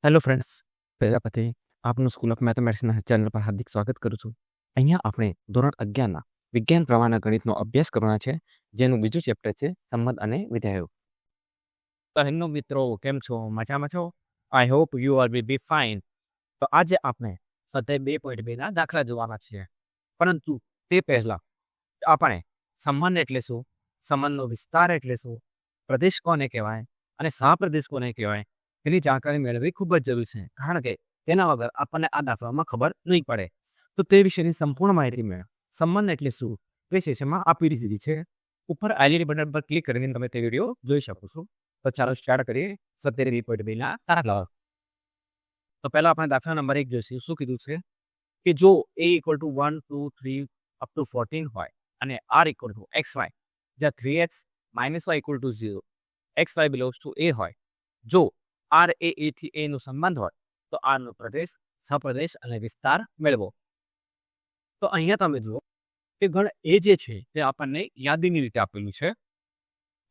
Hello friends, Prajapati આપનું school of મેથેમેટિક્સના channel પર હાર્દિક સ્વાગત કરું છું. અહીંયા આપણે ધોરણ 11ના વિજ્ઞાન પ્રવાહના ગણિતનો અભ્યાસ કરવાના છે, જેનું બીજું ચેપ્ટર છે સંબંધ અને વિધેયો. તો હેલો મિત્રો, કેમ છો? મજામાં છો? I hope you are be fine. તો આજે આપણે સ્વાધ્યાય 2.2ના દાખલા જોવાના છીએ, પરંતુ તે પહેલા આપણે સંબંધ એટલે શું, સંબંધનો વિસ્તાર એટલે શું, પ્રદેશ કોને કહેવાય અને સહપ્રદેશ કોને કહેવાય, એની જાણકારી મેળવવી ખૂબ જ જરૂરી છે, કારણ કે તેના વગર આપણને આ દાખલામાં ખબર નહીં પડે. તો તે વિશેની સંપૂર્ણ માહિતી મેળવો. સંબંધ એટલે શું તે સેશનમાં આપી દીધી છે. ઉપર આઈડી બટન પર ક્લિક કરીને તમે તે વિડીયો જોઈ શકો છો. તો ચાલો સ્ટાર્ટ કરીએ સ્વાધ્યાય 2.2ના દાખલા. તો પહેલા આપણે દાખલા નંબર 1 જોઈશું. શું કીધું છે કે જો a = 1 2 3 up to 14 હોય અને r = xy, જ્યાં 3x - y = 0, xy belongs to a હોય. જો r એ a થી a નો સંબંધ હોય તો r નો પ્રદેશ, સહપ્રદેશ અને વિસ્તાર મેળવો. તો અહીંયા તમે જુઓ કે ગણ a જે છે તે આપણને યાદીની રીતે આપેલું છે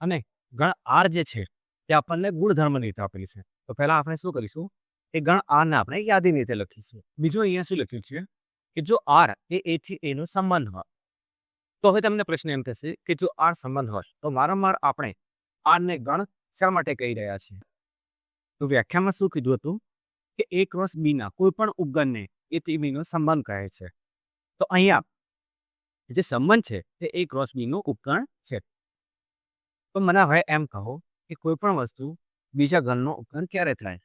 અને ગણ r જે છે તે આપણને ગુણધર્મની રીતે આપેલી છે. તો પહેલા આપણે શું કરીશું કે ગણ r ને આપણે યાદીની રીતે લખીશું. બીજું અહીંયા શું લખ્યું છે કે જો r એ a થી a નો સંબંધ હોય, તો હવે તમને પ્રશ્ન એમ થશે કે જો r સંબંધ હોય તો વારંવાર આપણે r ને ગણ શા માટે કહી રહ્યા છીએ? તો વ્યાખ્યામાં શું કીધું હતું કે a ક્રોસ b ના કોઈ પણ ઉપગણને a થી b નો સંબંધ કહે છે. તો અહીંયા જે સંબંધ છે તે a ક્રોસ b નો ઉપગણ છે. તો મને હવે એમ કહો કે કોઈ પણ વસ્તુ બીજા ગણનો ઉપગણ ક્યારે થાય?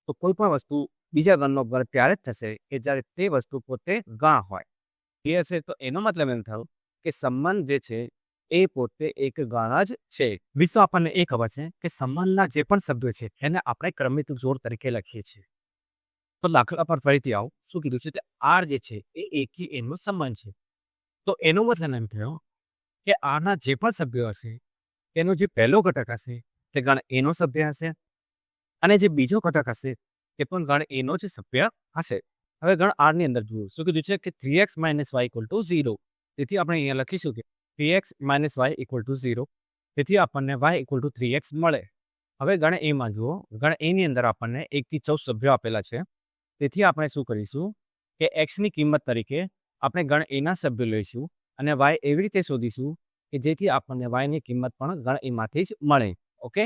તો કોઈ પણ વસ્તુ બીજા ગણનો ઉપગણ ત્યારે જ થશે કે જ્યારે તે વસ્તુ પોતે ગણ હોય. ક્લિયર છે? તો એનો મતલબ એમ થયો કે સંબંધ જે છે એ પોતે એક ગણ જ છે. વિશ્વ આપણને એ ખબર છે કે સંબંધના જે પણ શબ્દો છે એને આપણે ક્રમિક જોડ તરીકે લખીએ છીએ. તો દાખલા પર ફરીથી આવો. શું કીધું છે? r જે છે એ a થી a નો સંબંધ છે. તો એનો મતલબ એમ થયો કે આના જે પણ સભ્યો હશે તેનો જે પહેલો ઘટક હશે તે ગણ a નો સભ્ય હશે અને જે બીજો ઘટક હશે તે પણ ગણ a નો જ સભ્ય હશે. હવે ગણ r ની અંદર જુઓ. શું કીધું છે કે 3x - y = 0. તેથી આપણે અહીંયા લખીશું કે 3x - y = 0. તેથી આપણને y = 3x મળે. હવે ગણ a માં જુઓ. ગણ a ની અંદર આપણને 1 થી 14 સભ્યો આપેલા છે. તેથી આપણે શું કરીશું કે x ની કિંમત તરીકે આપણે ગણ a ના સભ્યો લઈશું અને y એવી રીતે શોધીશું કે જેથી આપણને y ની કિંમત પણ ગણ a માંથી જ મળે. ઓકે?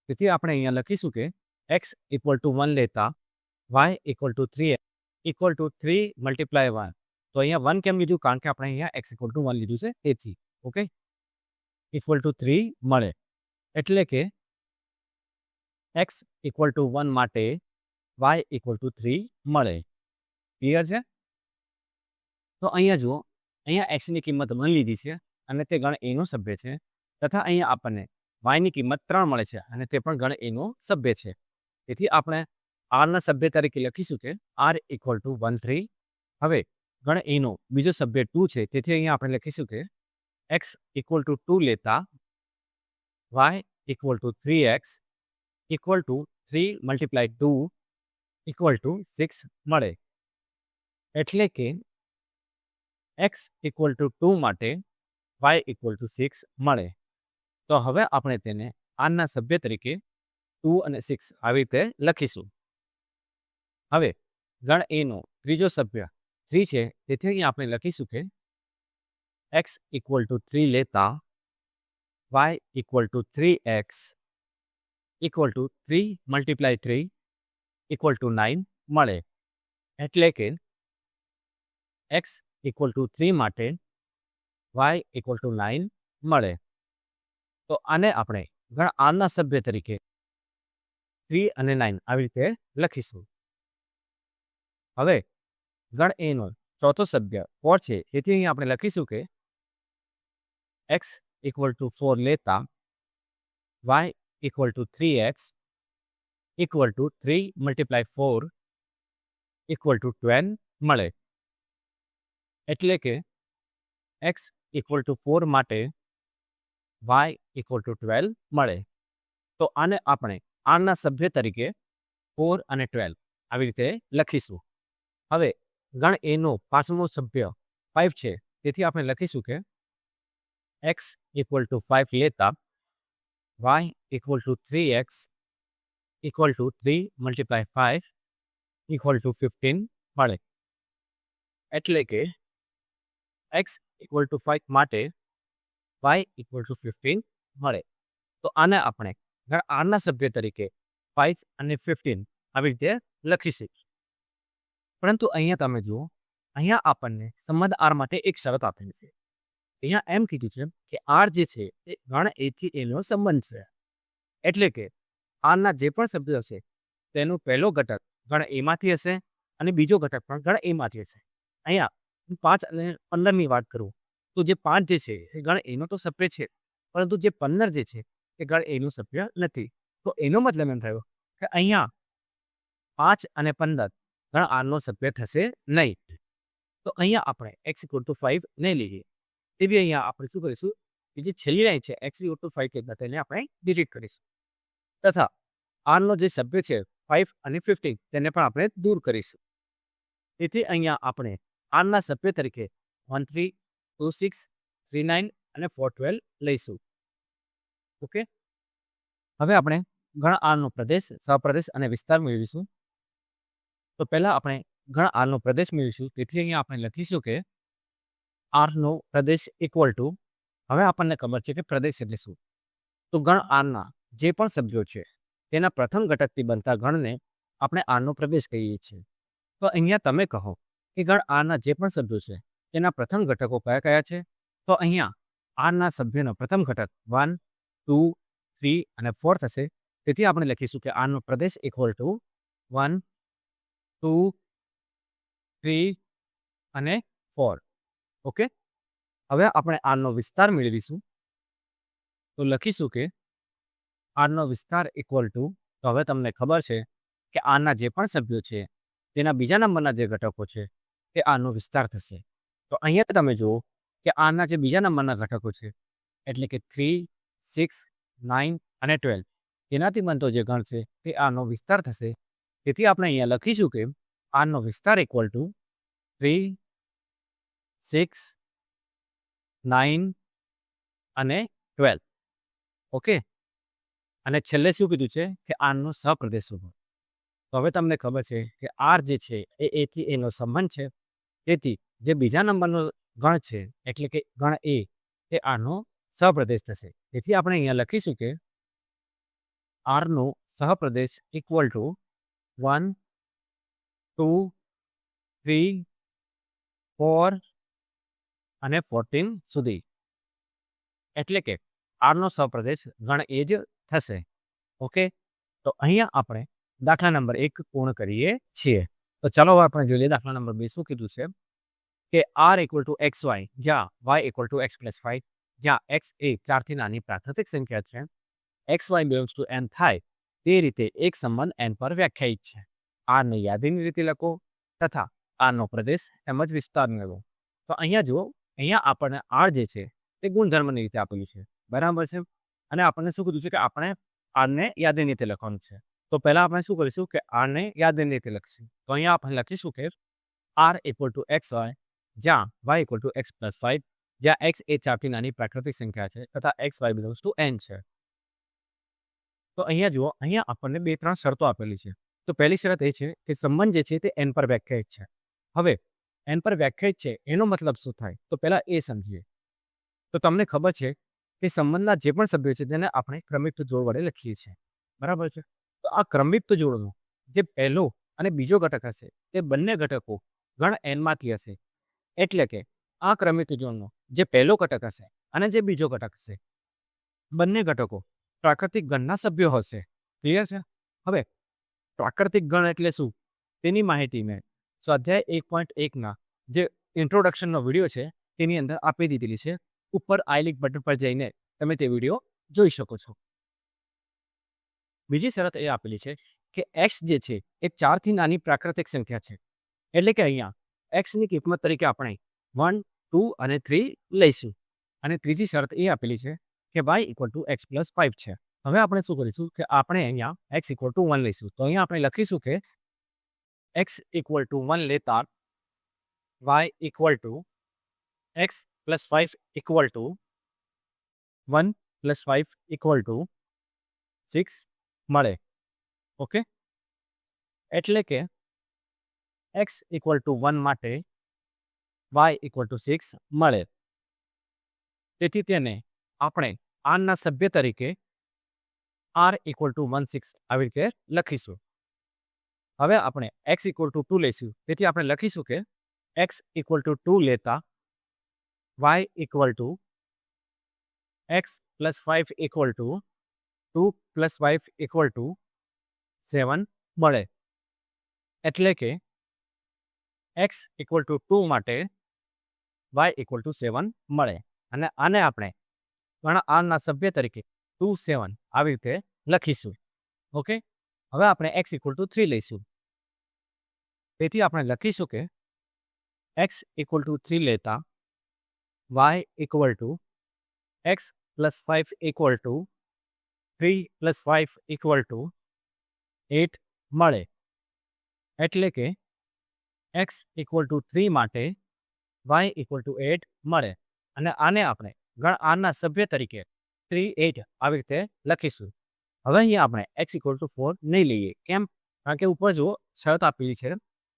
તેથી આપણે અહીંયા લખીશું કે x = 1 લેતા y = 3 = 3 × 1. તો અહીંયા 1 કેમ લીધું? કારણ કે આપણે અહીંયા x = 1 લીધું છે તેથી. ઓકે? =3 મળે. એટલે કે x = 1 માટે y = 3 મળે. ક્લિયર છે? તો અહીંયા જુઓ. અહીંયા x ની કિંમત 1 લીધી છે અને તે ગણ a નો સભ્ય છે, તથા અહીંયા આપણને y ની કિંમત 3 મળે છે અને તે પણ ગણ a નો સભ્ય છે. તેથી આપણે r ના સભ્ય તરીકે લખીશું કે r = 1 3. હવે ગણ a નો બીજો સભ્ય 2 છે. તેથી અહીંયા આપણે લખીશું કે x = 2 લેતા y = 3x = 3 × 2 = 6 મળે. એટલે કે x = 2 માટે y = 6 મળે. તો હવે આપણે તેને r ના સભ્ય તરીકે 2 અને 6 આવી રીતે લખીશું. હવે ગણ a નો ત્રીજો સભ્ય 3 છે. તેથી અહીં આપણે લખીશું કે x = 3 લેતા y = 3x = 3 × 3 = 9 મળે. એટલે કે x = 3 માટે y = 9 મળે. તો આને આપણે ગણ r ના સભ્ય તરીકે 3 અને 9 આવી રીતે લખીશું. હવે ગણ a નો ચોથો સભ્ય 4 છે. તેથી અહીં આપણે લખીશું કે x = 4 લેતા y = 3x = 3 × 4 = 12 મળે. એટલે કે x = 4 માટે y = 12 મળે. તો આને આપણે r ના સભ્ય તરીકે 4 અને 12 આવી રીતે લખીશું. હવે ગણ a નો પાંચમો સભ્ય 5 છે. તેથી આપણે લખીશું કે x = 5 લેતા y = 3x equal to 3 × 5 equal to 15 મળે. એટલે કે x ઇક્વલ ટુ 5 માટે y ઇક્વલ ટુ 15 મળે. તો આને આપણે ગણ આરના સભ્ય તરીકે 5 અને 15 આવી રીતે લખી શકીએ. પરંતુ અહીંયા તમે જુઓ, અહીંયા આપણને સંબંધ આર માટે એક શરત આપેલી છે. અહીંયા એમ કીધું છે કે આર જે છે એ ગણ એ થી એનો સંબંધ છે. એટલે કે આરના જે પણ સભ્યો હશે તેનો પહેલો ઘટક ગણ એમાંથી હશે અને બીજો ઘટક પણ ગણ એમાંથી હશે. અહીંયા 5 અને 15ની વાત કરું તો જે 5 જે છે એ ગણ એનો તો સભ્ય છે, પરંતુ જે 15 જે છે એ ગણ એનું સભ્ય નથી. તો એનો મતલબ એમ થયો કે અહીંયા 5 અને 15 ગણ આરનો સભ્ય થશે નહીં. તો અહીંયા આપણે x ઇક્વલ ટુ 5 નહીં લઈએ. તેવી અહીંયા આપણે શું કરીશું કે જે છેલ્લી લાઈન છે x ઇક્વલ ટુ 5 કહેતા તેને આપણે ડિલીટ કરીશું. તથા આરનો જે સભ્ય છે 5 અને 15 તેને પણ આપણે દૂર કરીશું. તેથી અહીંયા આપણે આરના સભ્ય તરીકે 13, 26, 39 અને 412 લઈશું. ઓકે, હવે આપણે ગણ આરનો પ્રદેશ, સહપ્રદેશ અને વિસ્તાર મેળવીશું. તો પહેલા આપણે ગણ આરનો પ્રદેશ મેળવીશું. તેથી અહીંયા આપણે લખીશું કે આરનો પ્રદેશ ઇક્વલ ટુ, હવે આપણને ખબર છે કે પ્રદેશ એટલે શું. તો ગણ આરના જે પણ સભ્યો છે તેના પ્રથમ ઘટકથી બનતા ગણને આપણે આરનો પ્રદેશ કહીએ છીએ. તો અહીંયા તમે કહો કે ગણ આરના જે પણ સભ્યો છે તેના પ્રથમ ઘટકો કયા કયા છે. તો અહીંયા આરના સભ્યનો પ્રથમ ઘટક 1, 2, 3 અને 4 થશે. તેથી આપણે લખીશું કે આરનો પ્રદેશ ઇક્વલ ટુ 1, 2, 3 અને 4. ઓકે, હવે આપણે આરનો વિસ્તાર મેળવીશું. તો લખીશું કે આરનો વિસ્તાર ઇક્વલ ટુ, તો હવે તમને ખબર છે કે આરના જે પણ સભ્યો છે તેના બીજા નંબરના જે ઘટકો છે તે આરનો વિસ્તાર થશે. તો અહીંયા તમે જુઓ કે આરના જે બીજા નંબરના ઘટકો છે એટલે કે 3, 6, 9 અને 12 તેનાથી બનતો જે ગણ છે તે આરનો વિસ્તાર થશે. તેથી આપણે અહીંયા લખીશું કે આરનો વિસ્તાર ઇક્વલ ટુ 3, 6, 9 અને 12. ઓકે, અને છેલ્લે શું કીધું છે કે આરનો સહપ્રદેશ શોધો. તો હવે તમને ખબર છે કે આર જે છે એ એથી એનો સંબંધ છે. તેથી જે બીજા નંબરનો ગણ છે એટલે કે ગણ એ તે આરનો સહપ્રદેશ થશે. તેથી આપણે અહીંયા લખીશું કે આરનો સહપ્રદેશ ઇક્વલ ટુ 1, 2, 3, 4 અને 14 સુધી. એટલે કે આરનો સહપ્રદેશ ગણ એ જ થશે. ઓકે, તો અહીંયા આપણે દાખલા નંબર 1 પૂર્ણ કરીએ છીએ. તો ચાલો હવે આપણે જોઈએ દાખલા નંબર 2 શું કીધું છે કે R equal to x y જ્યાં y equal to x plus 5 જ્યાં એક્સ એ 4થી નાની પ્રાકૃતિક સંખ્યા છે, x y belongs to n થાય તે રીતે એક સંબંધ એન પર વ્યાખ્યાયિત છે. આરને યાદીની રીતે લખો તથા આરનો પ્રદેશ તેમજ વિસ્તાર મેળવો. તો અહીંયા જુઓ, અહીંયા આપણને આર જે છે તે ગુણધર્મની રીતે આપેલું છે, બરાબર છે. અને આપણને શું કીધું છે કે આપણે આરને યાદીની રીતે લખવાનું છે. તો પહેલા આપણે શું કરીશું કે આરને યાદીની રીતે લખીશું. તો અહીંયા આપણે લખીશું કે R equal to x y જ્યાં y equal to x plus 5 જ્યાં એક્સ એ 4થી નાની પ્રાકૃતિક સંખ્યા છે તથા x y belongs to N છે. તો અહીંયા જુઓ, અહીંયા આપણને 2-3 શરતો આપેલી છે. તો પહેલી શરત એ છે કે સંબંધ જે છે તે એન પર વ્યાખ્યાયિત છે. હવે એન પર વ્યાખ્યાયિત છે એનો મતલબ શું થાય તો પહેલા એ સમજીએ. તો તમને ખબર છે કે સંબંધના જે પણ સભ્યો છે તેને આપણે ક્રમિક જોડ વડે લખીએ છીએ, બરાબર છે. તો આ ક્રમિક જોડનો જે પહેલો અને બીજો ઘટક હશે તે બંને ઘટકો ગણ એનમાંથી હશે. એટલે કે આ ક્રમિક જોડનો જે પહેલો ઘટક હશે અને જે બીજો ઘટક હશે બંને ઘટકો પ્રાકૃતિક ગણના સભ્યો હશે. ક્લિયર છે? હવે પ્રાકૃતિક ગણ એટલે શું તેની માહિતી મેં સ્વાધ્યાય 1.1ના જે ઇન્ટ્રોડક્શનનો વિડીયો છે તેની અંદર આપી દીધેલી છે. ઉપર આઈ લિંક બટન પર જઈને તમે તે વિડીયો જોઈ શકો છો. બીજી શરત એ આપેલી છે કે એક્સ જે છે એ 4થી નાની પ્રાકૃતિક સંખ્યા છે. એટલે કે અહીંયા એક્સની કિંમત તરીકે આપણે 1, 2 અને 3 લઈશું. અને ત્રીજી શરત એ આપેલી છે કે y equal to x plus 5 છે. હવે આપણે શું કરીશું કે આપણે અહીંયા x ઇક્વલ ટુ 1 લઈશું. તો અહીંયા આપણે લખીશું કે x ઇક્વલ ટુ 1 લેતા y equal to x plus 5 equal to 1 plus 5 equal to 6 મળે. ઓકે, એટલે કે x = 1 માટે y = 6 મળે. તેથી તેને આપણે આરના સભ્ય તરીકે r = 16 આવી રીતે લખીશું. હવે આપણે x = 2 લઈશું. તેથી આપણે લખીશું કે x = 2 લેતા y = x + 5 = 2 + 5 = 7 મળે. એટલે કે x = 2 માટે y = 7 મળે. અને આને આપણે ગણ આરના સભ્ય તરીકે 2 7 આવી રીતે લખીશું. ઓકે, હવે આપણે x = 3 લઈશું. તેથી આપણે લખીશું કે x = 3 લેતા y = x + 5 = 3 + 5 = 8 મળે. એટલે કે x = 3 માટે y = 8 મળે. અને આને આપણે ગણ આરના સભ્ય તરીકે 3 8 આવી રીતે લખીશું. હવે અહીંયા આપણે x = 4 નહીં લઈએ. કેમ? કારણ કે ઉપર જુઓ શરત આપેલી છે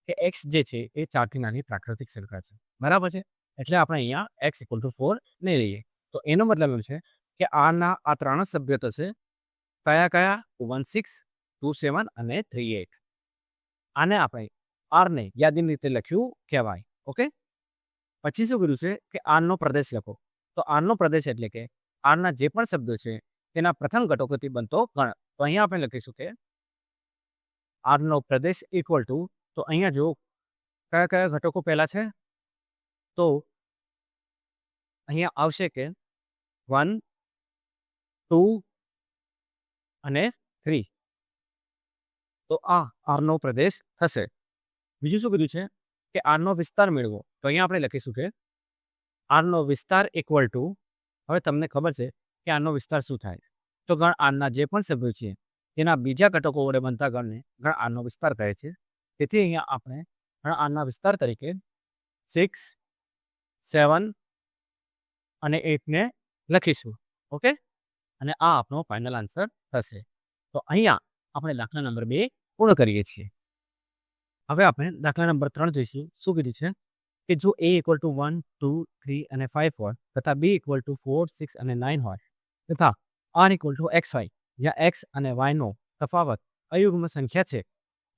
કે x જે છે એ 4થી નાની પ્રાકૃતિક સંખ્યા છે. બરાબર છે? એટલે આપણે અહીંયા x = 4 નહીં લઈએ. તો એનો મતલબ એમ છે કે આના આ ત્રણ સભ્યો થશે. કયા કયા? 1 6 2 7 અને 3 8. આને આપણે આરને યાદીની રીતે લખ્યું કહેવાય. ઓકે, પછી શું કર્યું છે કે આરનો પ્રદેશ લખો. તો આરનો પ્રદેશ એટલે કે આરના જે પણ શબ્દો છે તેના પ્રથમ ઘટકોથી બનતો ગણ. તો અહીંયા આપણે લખીશું કે આરનો પ્રદેશ = તો અહીંયા જો કયા કયા ઘટકો પહેલા છે, તો અહીંયા આવશે કે 1 2 અને 3. તો આ આરનો પ્રદેશ થશે. બીજું શું કીધું છે કે આરનો વિસ્તાર મેળવો. તો અહીંયા આપણે લખીશું કે આરનો વિસ્તાર = હવે તમને ખબર છે કે આરનો વિસ્તાર શું થાય. તો ગણ આરના જે પણ સભ્યો છે તેના બીજા ઘટકો વડે બનતા ગણને ગણ આરનો વિસ્તાર કહે છે. તેથી અહીંયા આપણે ગણ આરના વિસ્તાર તરીકે 6 7 અને 8ને લખીશું. ઓકે, અને આ આપણો ફાઇનલ આન્સર થશે. તો અહીંયા આપણે દાખલા નંબર 2 પૂર્ણ કરીએ છીએ. હવે આપણે દાખલા નંબર 3 જોઈશું. શું કીધું છે કે જો a = 1 2 3 અને 5 હોય તથા b = 4 6 અને 9 હોય તથા r = xy, જ્યાં x અને y નો તફાવત અયુગ્મ સંખ્યા છે,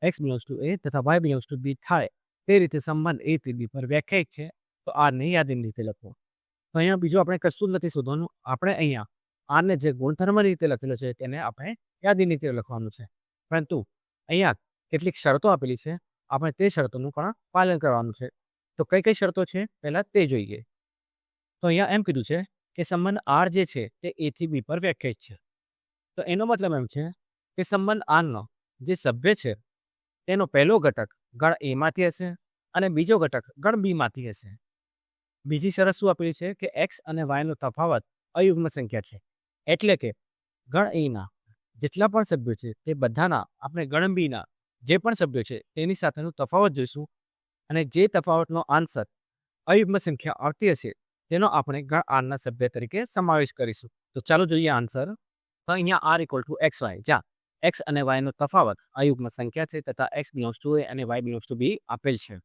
x belongs to a તથા y belongs to b થાય તે રીતે સંબંધ a થી b પર વ્યાખ્યાયિત છે, તો આરને યાદીની રીતે લખો. તો અહીંયા બીજું આપણે કશું જ નથી શોધવાનું. આપણે અહીંયા આરને જે ગુણધર્મની રીતે લખેલો છે તેને આપણે યાદીની રીતે લખવાનું છે. પરંતુ અહીંયા કેટલીક શરતો આપેલી છે, આપણે તે શરતોનું પણ પાલન કરવાનું છે. તો કઈ કઈ શરતો છે પહેલા તે જોઈએ. તો અહીંયા એમ કીધું છે કે સંબંધ આર જે છે તે a થી b પર વ્યાખ્યાયિત છે. તો એનો મતલબ એમ છે કે સંબંધ આરનો જે સભ્ય છે તેનો પહેલો ઘટક ગણ a માંથી હશે અને બીજો ઘટક ગણ b માંથી હશે. બીજી શરત શું આપેલી છે કે x અને y નો તફાવત અયુગ્મ સંખ્યા છે. એટલે કે ગણ a ના જેટલા પણ સભ્યો છે તે બધાના આપણે ગણ b ના જે પણ સભ્યો છે તેની સાથેનો તફાવત જોઈશું. અને જે તફાવતનો આન્સર અયુગ્મ સંખ્યા આવતી હશે તેનો આપણે ગણ આરના સભ્ય તરીકે સમાવેશ કરીશું. તો ચાલો જોઈએ આન્સર. તો અહીંયા r = xy, જ્યાં x અને y નો તફાવત અયુગ્મ સંખ્યા છે તથા x belongs to a અને y belongs to b આપેલ છે.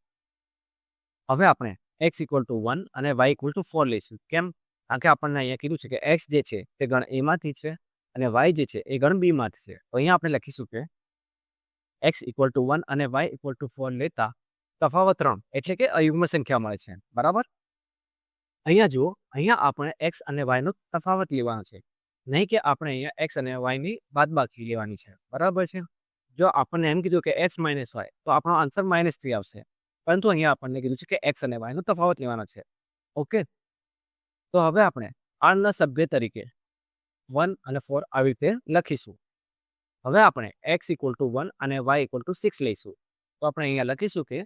હવે આપણે x = 1 અને y = 4 લઈશું. કેમ? કારણ કે આપણને અહીંયા કીધું છે કે x જે છે તે ગણ a માંથી છે અને y જે છે એ ગણ b માંથી છે. તો અહીંયા આપણે લખીશું કે x = 1 અને y = 4 લેતા તફાવત 3 એટલે કે અયુગ્મ સંખ્યા મળે છે. બરાબર? અહીંયા જુઓ, અહીંયા આપણે x અને y નો તફાવત લેવાનો છે, નહીં કે આપણે અહીંયા x અને y ની બાદબાકી લેવાની છે. બરાબર છે? જો આપણને એમ કીધું કે x - y તો આપણો આન્સર -3 આવશે. પરંતુ અહીંયા આપણને કીધું છે કે x અને y નો તફાવત લેવાનો છે. ઓકે, તો હવે આપણે આરના સભ્ય તરીકે 1 અને 4 આવી રીતે લખીશું. હવે આપણે x = 1 અને y = 6 લઈશું. તો આપણે અહીંયા લખીશું કે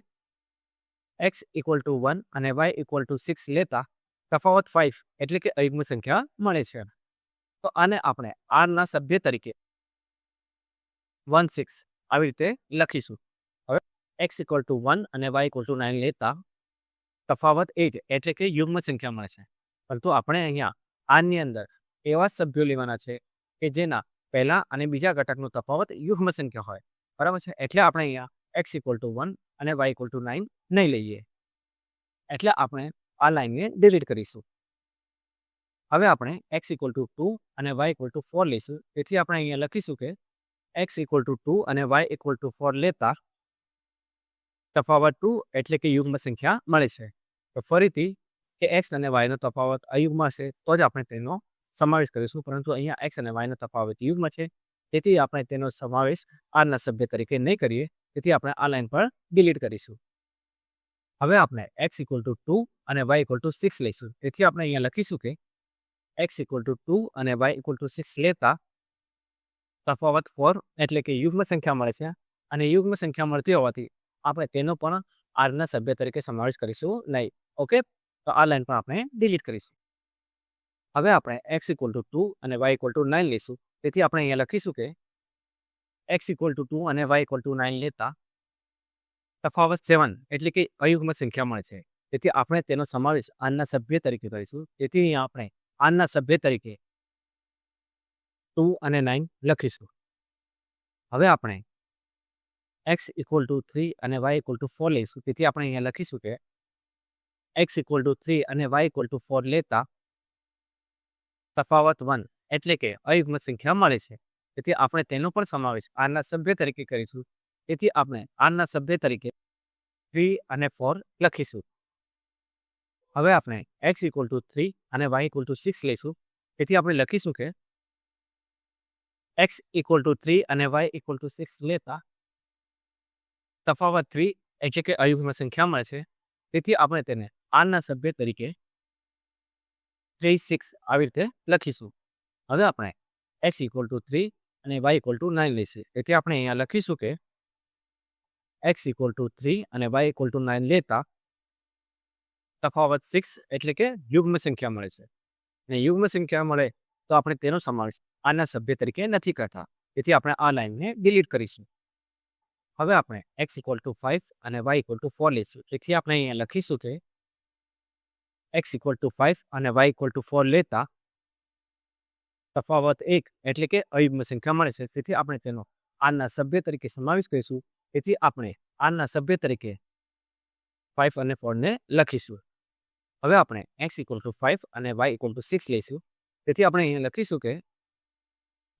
x = 1 અને y = 6 લેતા તફાવત 5 એટલે કે અયુગ્મ સંખ્યા મળે છે. તો આને આપણે આરના સભ્ય તરીકે 1 6 આવી રીતે લખીશું. હવે x = 1 અને y = 9 લેતા તફાવત 8 એટલે કે યુગ્મ સંખ્યા મળે છે. પરંતુ આપણે અહીંયા આની અંદર એવા સભ્યો લેવાના છે કે જેના પહેલા અને બીજા ઘટકનો તફાવત યુગ્મ સંખ્યા હોય, બરાબર છે. એટલે આપણે અહીંયા x = 1 અને y = 9 નહીં લઈએ. એટલે આપણે આ લાઈનને ડિલીટ કરીશું. હવે આપણે x = 2 અને y = 4 લઈશું. તેથી આપણે અહીંયા લખીશું કે x = 2 અને y = 4 લેતા તફાવત 2 એટલે કે યુગ્મ સંખ્યા મળે છે. તો ફરીથી કે x અને y નો તફાવત અયુગ્મ હશે તો જ આપણે તેનો સમાવેશ કરીશું, પરંતુ અહીંયા x અને y નો તફાવત યુગ્મ છે, તેથી આપણે તેનો સમાવેશ આરના સભ્ય તરીકે નહીં કરીએ. તેથી આપણે આ લાઈન પર ડિલીટ કરીશું. હવે આપણે x = 2 અને y = 6 લઈશું. તેથી આપણે અહીંયા લખીશું કે x = 2 અને y = 6 લેતા તફાવત 4 એટલે કે યુગ્મ સંખ્યા મળે છે, અને યુગ્મ સંખ્યા મળતી હોવાથી આપણે તેનો પણ આરના સભ્ય તરીકે સમાવેશ કરીશું નહીં. ઓકે, તો આ લાઈન પણ આપણે ડિલીટ કરીશું. હવે આપણે x = 2 અને y = 9 લઈશું. તેથી આપણે અહીંયા લખીશું કે x = 2 અને y = 9 લેતા તફાવત 7 એટલે કે અયુગ્મ સંખ્યા મળે છે. તેથી આપણે તેનો સમાવેશ આરના સભ્ય તરીકે કરીશું. તેથી અહીંયા આપણે આરના સભ્ય તરીકે 2 અને 9 લખીશું. હવે આપણે x = 3 અને y = 4 લઈશું. તેથી આપણે અહીંયા લખીશું કે x = 3 અને y = 4 લેતા તફાવત 1 એટલે કે અયુગ્મ સંખ્યા મળે છે. તેથી આપણે તેનો પણ સમાવેશ આરના સભ્ય તરીકે કરીશું. તેથી આપણે આરના સભ્ય તરીકે 3 અને 4 લખીશું. હવે આપણે x = 3 અને y = 6 લઈશું. તેથી આપણે લખીશું કે x = 3 અને y = 6 લેતા તફાવત 3 એટલે કે અયુગ્મ સંખ્યા મળે છે. તેથી આપણે તેને આરના સભ્ય તરીકે 3, 6 આવી રીતે લખીશું. હવે આપણે x = 3 અને y = 9 લઈશું. તેથી આપણે અહીંયા લખીશું કે x = 3 અને y = 9 લેતા તફાવત 6 એટલે કે યુગ્મ સંખ્યા મળે છે. અને યુગ્મ સંખ્યા મળે તો આપણે તેનો સમાવેશ આના સભ્ય તરીકે નથી કરતા. તેથી આપણે આ લાઈનને ડિલીટ કરીશું. હવે આપણે x = 5 અને y = 4 લઈશું. તેથી આપણે અહીંયા લખીશું કે x = 5 અને y = 4 લેતા તફાવત 1 એટલે કે અયુગ્મ સંખ્યા મળે છે. તેથી આપણે તેનો આના સભ્ય તરીકે સમાવેશ કરીશું. તેથી આપણે આના સભ્ય તરીકે 5 અને 4 ને લખીશું. હવે આપણે x = 5 અને y = 6 લઈશું. તેથી આપણે અહીંયા લખીશું કે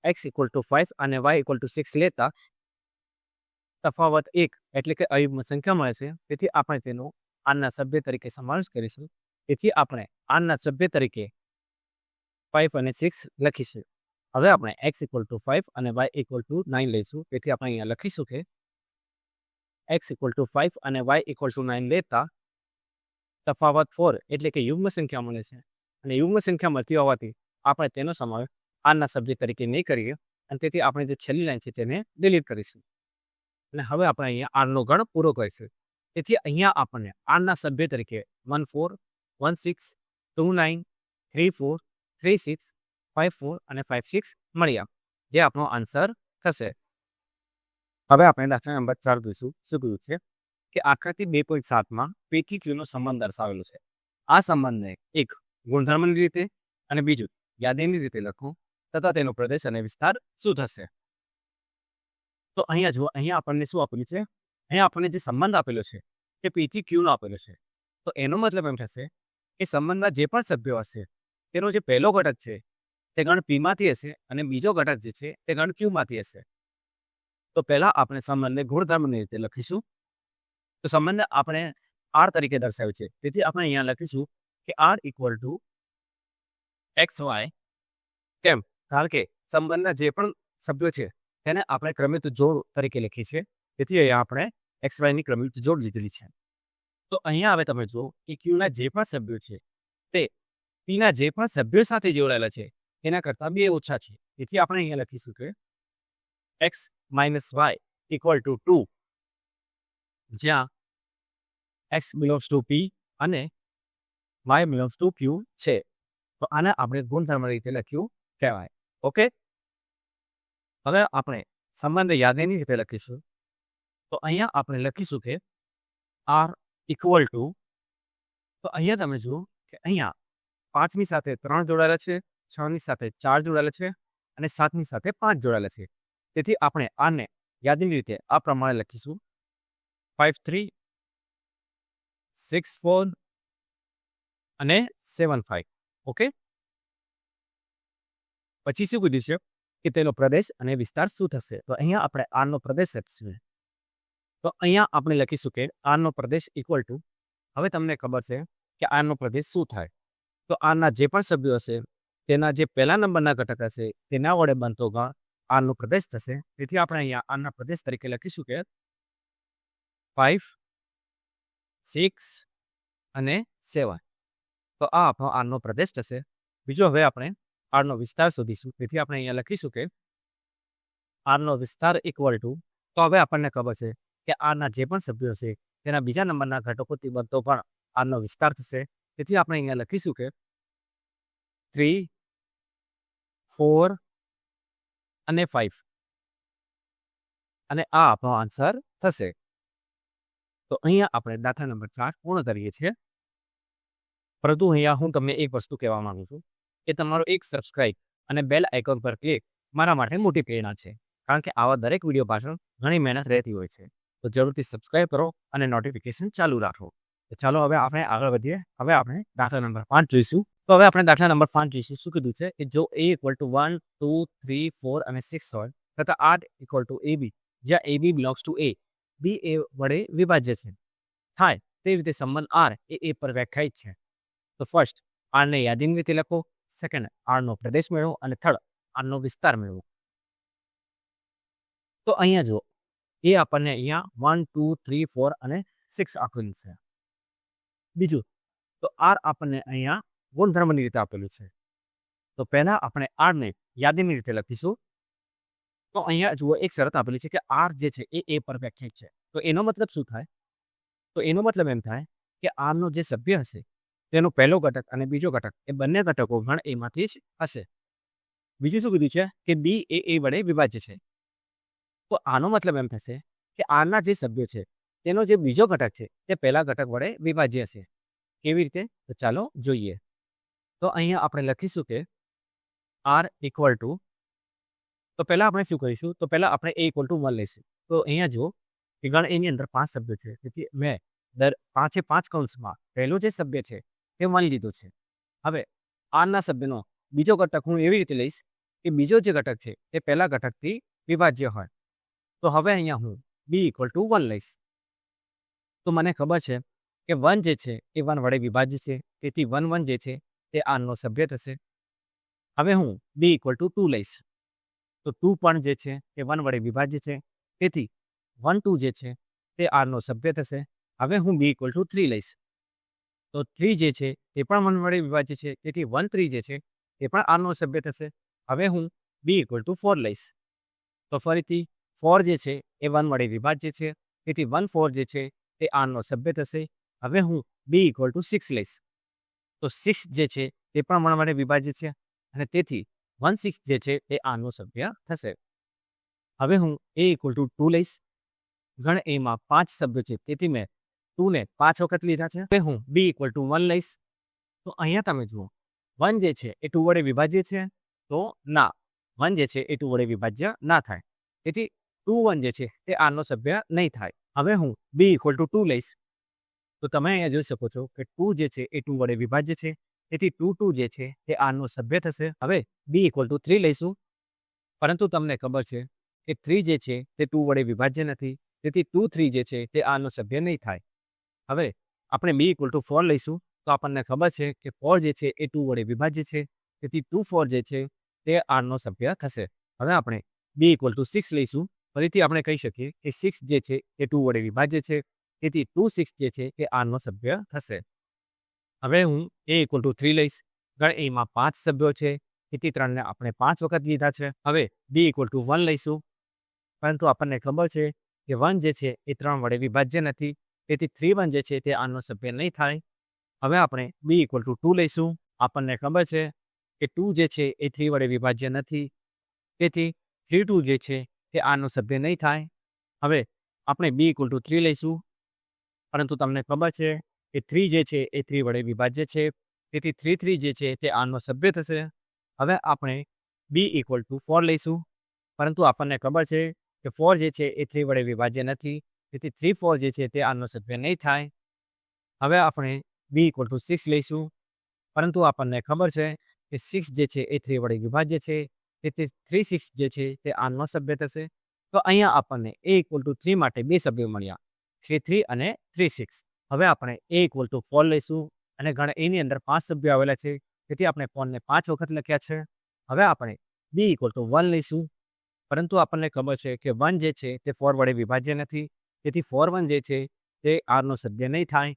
x = 5 અને y = 6 લેતા તફાવત 1 એટલે કે અયુગ્મ સંખ્યા મળે છે. તેથી આપણે તેનો આના સભ્ય તરીકે સમાવેશ કરીશું. તેથી આપણે આના સભ્ય તરીકે 5 અને 6 લખીશું. હવે આપણે x = 5 અને y = 9 લઈશું. તેથી આપણે અહીંયા લખીશું કે x = 5 અને y = 9 લેતા તફાવત 4 એટલે કે યુગ્મ સંખ્યા મળે છે. અને યુગ્મ સંખ્યા મળતી હોવાથી આપણે તેનો સમાવેશ આના સભ્ય તરીકે નહીં કરીએ, અને તેથી આપણે જે છેલ્લી લાઈન છે તેને ડિલીટ કરીશું. અને હવે આપણે અહીંયા આરનો ગણ પૂરો કરીશું. તેથી અહીંયા આપણને આરના સભ્ય તરીકે 1, 4, 1, 6, 2, 9, 3, 4, 3, 6, 5, 4 અને 5, 6 મળ્યા, જે આપણો આન્સર થશે. હવે આપણે દાખલા નંબર 4 જોઈશું. શું કહ્યું છે કે આકૃતિ 2.7માં P થી Q નો સંબંધ દર્શાવેલો છે. આ સંબંધને એક ગુણધર્મની રીતે અને બીજું યાદીની રીતે લખો તથા તેનો પ્રદેશ અને વિસ્તાર શું થશે. તો અહીંયા જુઓ, અહીંયા આપણને શું આપેલું છે? અહીંયા આપણને જે સંબંધ આપેલો છે તે P થી Q નો આપેલો છે. તો એનો મતલબ એમ થશે કે સંબંધના જે પણ સભ્યો હશે તેનો જે પહેલો ઘટક છે તે ગણ P માંથી હશે અને બીજો ઘટક જે છે તે ગણ Q માંથી હશે. તો પહેલા આપણે સંબંધને ગુણધર્મની રીતે લખીશું. તો સંબંધ આપણે R તરીકે દર્શાવ્યું છે. તેથી આપણે અહીંયા લખીશું કે R = XY. કેમ? કારણ કે સંબંધના જે પણ સભ્યો છે તેને આપણે ક્રમિક જોડ તરીકે લખીએ છીએ. તેથી અહીંયા આપણે XY ની ક્રમિક જોડ લીધેલી છે. તો અહીંયા હવે તમે જુઓ કે Qના જે પણ સભ્યો છે તે Pના જે પણ સભ્યો સાથે જોડાયેલા છે એના કરતાં 2 ઓછા છે. તેથી આપણે અહીંયા લખીશું કે x - y = 2, જ્યાં x belongs to P અને y belongs to Q છે. તો આને આપણે ગુણધર્મ રીતે લખ્યું કહેવાય. ઓકે, હવે આપણે સંબંધ યાદીની રીતે લખીશું. તો અહીંયા આપણે લખીશું કે R = તો અહીંયા તમે જુઓ કે અહીંયા 5ની સાથે 3 જોડાયેલા છે, 6ની સાથે 4 જોડાયેલા છે અને 7ની સાથે 5 જોડાયેલા છે. તેથી આપણે આને યાદીની રીતે આ પ્રમાણે લખીશું 5 3 6 4 અને 7 5. ઓકે, પછી શું કીધું છે કે તેનો પ્રદેશ અને વિસ્તાર શું થશે? તો અહીંયા આપણે આરનો પ્રદેશ લખીશું. તો અહીંયા આપણે લખીશું કે આરનો પ્રદેશ ઇક્વલ ટુ, હવે તમને ખબર છે કે આરનો પ્રદેશ શું થાય? તો આરના જે પણ સભ્યો હશે તેના જે પહેલા નંબરના ઘટક હશે તેના વડે બનતો ગણ આરનો પ્રદેશ થશે. તેથી આપણે અહીંયા આરના પ્રદેશ તરીકે લખીશું કે 5 6 અને 7. તો આ આપણો આરનો પ્રદેશ થશે. બીજો હવે આપણે આરનો વિસ્તાર શોધીશું. તેથી આપણે અહીંયા લખીશું કે આરનો વિસ્તાર ઇક્વલ ટુ, તો હવે આપણને ખબર છે કે આરના જે પણ સભ્યો છે તેના બીજા નંબરના ઘટકોથી બનતો પણ આરનો વિસ્તાર થશે. તેથી આપણે અહીંયા લખીશું કે 3 4 અને 5 અને આ આપણો આન્સર થશે. તો અહીંયા આપણે દાખલા નંબર 4 પૂર્ણ કરીએ છીએ. પરંતુ અહીંયા હું તમને એક વસ્તુ કહેવા માંગુ છું કે તમારો એક સબસ્ક્રાઇબ અને બેલ આઇકોન પર ક્લિક મારા માટે મોટી પ્રેરણા છે. કારણ કે આવા દરેક વિડીયો પાછળ ઘણી મહેનત રહેતી હોય છે. તો જરૂરથી સબસ્ક્રાઇબ કરો અને નોટિફિકેશન ચાલુ રાખો. તો ચાલો હવે આપણે આગળ વધીએ. હવે આપણે દાખલા નંબર 5 જોઈશું. તો હવે આપણે દાખલા નંબર 5 જોઈશું. શું કીધું છે કે જો a ઇક્વલ ટુ 1 2 3 4 અને 6 હોય તથા r ઇક્વલ ટુ ab, જ્યાં ab belongs two a, b a વડે વિભાજ્ય છે થાય તે રીતે સંબંધ r એ a પર વ્યાખ્યાયિત છે. તો ફર્સ્ટ આરને યાદીની રીતે લખો, સેકન્ડ આરનો પ્રદેશ મેળવો અને થર્ડ આરનો વિસ્તાર મેળવો. તો અહીંયા જો એ આપણને અહીંયા 1 2 3 4 અને 6 આપેલું છે. બીજું તો આર આપણને અહીંયા ગુણધર્મની રીતે આપેલું છે. તો પહેલા આપણે આરને યાદીની રીતે લખીશું. તો અહીંયા જુઓ એક શરત આપેલી છે કે આર જે છે એ a પર વ્યાખ્યાયિત છે. તો એનો મતલબ શું થાય? તો એનો મતલબ એમ થાય કે આરનો જે સભ્ય હશે તેનો પહેલો ઘટક અને બીજો ઘટક એ બંને ઘટકો ગણ એમાંથી જ હશે. બીજું શું કીધું છે કે બી એ a વડે વિભાજ્ય છે. તો આનો મતલબ એમ થશે કે આરના જે સભ્યો છે તેનો જે બીજો ઘટક છે તે પહેલા ઘટક વડે વિભાજ્ય છે. કેવી રીતે? તો ચાલો જોઈએ. તો અહીંયા આપણે લખીશું કે આર ઇક્વલ ટુ, તો પહેલા આપણે શું કરીશું? તો પહેલા આપણે a ઇક્વલ ટુ 1 લઈશું. તો અહીંયા જો કે ગણ એની અંદર 5 સભ્યો છે. તેથી મેં દર 5 કૌંસમાં પહેલો જે સભ્ય છે તે 1 લીધો છે. હવે આરના સભ્યનો બીજો ઘટક હું એવી રીતે લઈશ કે બીજો જે ઘટક છે તે પહેલા ઘટકથી વિભાજ્ય હોય. તો હવે અહીંયા હું b ઇક્વલ ટુ 1 લઈશ. તો મને ખબર છે કે 1 જે છે એ 1 વડે વિભાજ્ય છે. તેથી 1 1 જે છે તે આરનો સભ્ય થશે. હવે હું b ઇક્વલ ટુ 2 લઈશ. તો 2 પણ જે છે તે 1 વડે વિભાજ્ય છે. તેથી 1 2 જે છે તે આરનો સભ્ય થશે. હવે હું b ઇક્વલ ટુ 3 લઈશ. તો 3 જે છે તે પણ 1 વડે વિભાજ્ય છે. તેથી 1 3 જે છે તે પણ આરનો સભ્ય થશે. હવે હું b ઇક્વલ ટુ 4 લઈશ. તો ફરીથી 4 જે છે એ 1 વડે વિભાજ્ય છે. તેથી 1 4 જે છે તે આરનો સભ્ય થશે. હવે હું b ઇક્વલ ટુ 6 લઈશ. તો 6 જે છે તે પણ 1 વડે વિભાજ્ય છે અને તેથી 1 6 જે છે તે આરનો સભ્ય થશે. હવે હું a ઇક્વલ ટુ 2 લઈશ. ગણ એમાં 5 સભ્યો છે. તેથી મેં 2 ને 5 વખત લીધા છે. હવે હું b ઇક્વલ ટુ 1 લઈશ. તો અહીંયા તમે જુઓ 1 જે છે એ 2 વડે વિભાજ્ય છે? તો ના, 1 જે છે એ 2 વડે વિભાજ્ય ના થાય. તેથી 2 1 જે છે તે આરનો સભ્ય નહીં થાય. હવે હું b ઇક્વલ ટુ 2 લઈશ. તો તમે અહીંયા જોઈ શકો છો કે 2 જે છે એ 2 વડે વિભાજ્ય છે. તેથી 2 2 જે છે તે આરનો સભ્ય થશે. હવે b ઇક્વલ ટુ 3 લઈશું. પરંતુ તમને ખબર છે કે 3 જે છે તે 2 વડે વિભાજ્ય નથી. તેથી 2 3 જે છે તે આરનો સભ્ય નહીં થાય. હવે આપણે b ઇક્વલ ટુ 4 લઈશું. તો આપણને ખબર છે કે 4 જે છે એ 2 વડે વિભાજ્ય છે. તેથી 2 4 જે છે તે આરનો સભ્ય થશે. હવે આપણે b ઇક્વલ ટુ 6 લઈશું. ફરીથી આપણે કહી શકીએ કે 6 જે છે એ 2 વડે વિભાજ્ય છે. તેથી 2 6 જે છે એ આરનો સભ્ય થશે. હવે હું a ઇક્વલ ટુ 3 લઈશ. ગણ એમાં 5 સભ્યો છે. તેથી 3 ને આપણે 5 વખત લીધા છે. હવે b ઇક્વલ ટુ 1 લઈશું. પરંતુ આપણને ખબર છે કે 1 જે છે એ 3 વડે વિભાજ્ય નથી. તેથી 3 1 જે છે તે આરનો સભ્ય નહીં થાય. હવે આપણે b ઇક્વલ ટુ 2 લઈશું. આપણને ખબર છે કે 2 જે છે એ 3 વડે વિભાજ્ય નથી. તેથી 3 2 જે છે તે આરનો સભ્ય નહીં થાય. હવે આપણે b ઇક્વલ ટુ 3 લઈશું. પરંતુ તમને ખબર છે કે 3 જે છે એ 3 વડે વિભાજ્ય છે. તેથી 3 3 જે છે તે આરનો સભ્ય થશે. હવે આપણે બી ઇક્વલ ટુ 4 લઈશું, પરંતુ આપણને ખબર છે કે 4 જે છે એ 3 વડે વિભાજ્ય નથી, તેથી 3 4 જે છે તે આનો સભ્ય નહીં થાય. હવે આપણે બી ઇક્વલ ટુ 6 લઈશું, પરંતુ આપણને ખબર છે કે 6 જે છે એ 3 વડે વિભાજ્ય છે, તેથી 3 6 જે છે તે આનો સભ્ય થશે. તો અહીંયા આપણને એ ઇક્વલ ટુ 3 માટે બે સભ્યો મળ્યા, 3 3 અને 3 6. હવે આપણે એ ઇક્વલ ટુ 4 લઈશું અને ગણ એની અંદર 5 સભ્યો આવેલા છે, તેથી આપણે 4 ને 5 વખત લખ્યા છે. હવે આપણે બી ઇક્વલ ટુ 1 લઈશું, પરંતુ આપણને ખબર છે કે 1 જે છે તે 4 વડે વિભાજ્ય નથી, તેથી 4 1 જે છે તે આરનો સભ્ય નહીં થાય.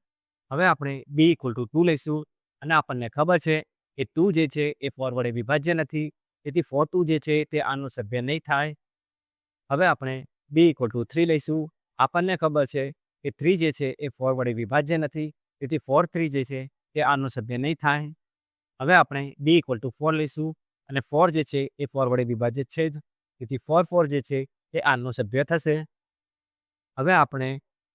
હવે આપણે બી ઇક્વલ ટુ 2 લઈશું અને આપણને ખબર છે કે 2 જે છે એ 4 વડે વિભાજ્ય નથી, તેથી 4 2 જે છે તે આનો સભ્ય નહીં થાય. હવે આપણે બી ઇક્વલ ટુ 3 લઈશું, આપણને ખબર છે કે 3 જે છે એ 4 વડે વિભાજ્ય નથી, તેથી 4 3 જે છે તે આનો સભ્ય નહીં થાય. હવે આપણે બી ઇક્વલ ટુ 4 લઈશું અને 4 જે છે એ 4 વડે વિભાજિત છે જ, તેથી 4 4 જે છે એ આનો સભ્ય થશે. હવે આપણે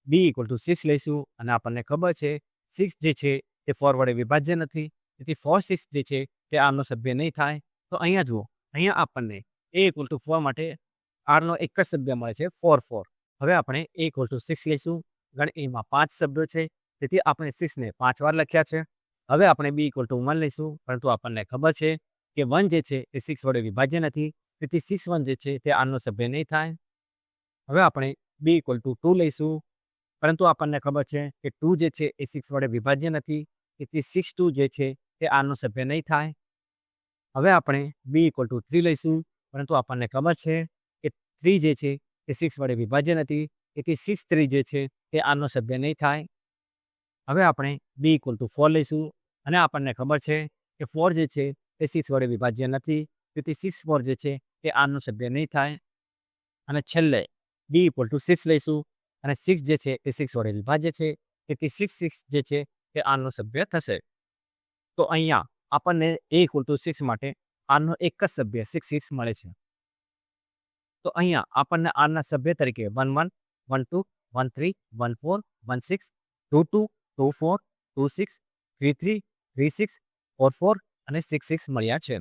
બી ઇક્વલ ટુ 6 લઈશું અને આપણને ખબર છે 6 જે છે તે 4 વડે વિભાજ્ય નથી, તેથી 4 6 જે છે તે આનો સભ્ય નહીં થાય. તો અહીંયા જુઓ, અહીંયા આપણને એ ઇક્વલ ટુ 4 માટે આરનો એક જ સભ્ય મળે છે 4 4. હવે આપણે એ ઇક્વલ ટુ 6 લઈશું, ગણ એમાં 5 સભ્યો છે, તેથી આપણે 6 ને 5 વાર લખ્યા છે. હવે આપણે બી ઇક્વલ ટુ 1 લઈશું, પરંતુ આપણને ખબર છે કે 1 જે છે એ 6 વડે વિભાજ્ય નથી, તેથી 6 1 જે છે તે આનો સભ્ય નહીં થાય. હવે આપણે બી ઇક્વલ ટુ 2 લઈશું, પરંતુ આપણને ખબર છે કે 2 જે છે એ 6 વડે વિભાજ્ય નથી, તેથી 6 2 જે છે તે આનો સભ્ય નહીં થાય. હવે આપણે બી ઇક્વલ ટુ 3 લઈશું, પરંતુ આપણને ખબર છે કે 3 જે છે તે 6 વડે વિભાજ્ય નથી, તેથી 6 3 જે છે તે આનો સભ્ય નહીં થાય. હવે આપણે બી ઇક્વલ ટુ 4 લઈશું અને આપણને ખબર છે કે 4 જે છે તે 6 વડે વિભાજ્ય નથી, તેથી 6 4 જે છે તે આનો સભ્ય નહીં થાય. અને છેલ્લે બી ઇક્વલ ટુ 6 લઈશું અને 6 જે છે તે 6 વડે વિભાજ્ય છે, તેથી 6 6 જે છે તે આનો સભ્ય થશે. તો અહીંયા આપણને એ ઇક્વલ ટુ 6 માટે આરનો એક જ સભ્ય 6 6 મળે છે. તો અહીંયા આપણને આરના સભ્ય તરીકે 1 1 1 2 1 3 1 4 1 6 2 2 2 4 2 6 3 3 3 6 4 4 અને 6 6 મળ્યા છે.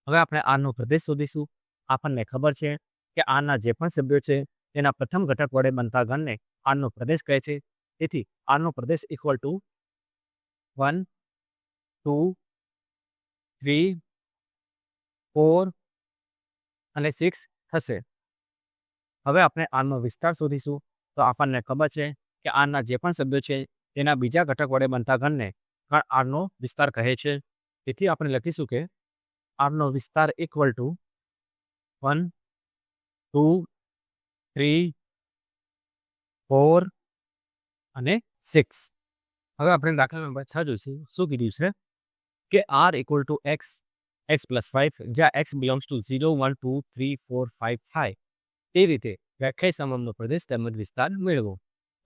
હવે આપણે આરનો પ્રદેશ શોધીશું. આપણને ખબર છે કે આરના જે પણ સભ્યો છે તેના પ્રથમ ઘટક વડે બનતા ગણને આરનો પ્રદેશ કહે છે, તેથી આરનો પ્રદેશ ઇક્વલ ટુ 1 2 3 4 અને 6 થશે. હવે આપણે આરનો વિસ્તાર શોધીશું. તો આપણને ખબર છે કે આરના જે પણ સભ્યો છે તેના બીજા ઘટક વડે બનતા ગણને ગણ આરનો વિસ્તાર કહે છે, તેથી આપણે લખીશું કે આરનો વિસ્તાર ઇક્વલ ટુ 1 2 3 4 અને 6. હવે આપણે દાખલા નંબર 6 જોઈશું. શું કીધું છે કે R equal to x x plus 5, જ્યાં એક્સ બિલોંગ્સ ટુ 0 1 2 3 4 5 થાય તે રીતે વ્યાખ્યાયિત સંબંધનો પ્રદેશ તેમજ વિસ્તાર મેળવો.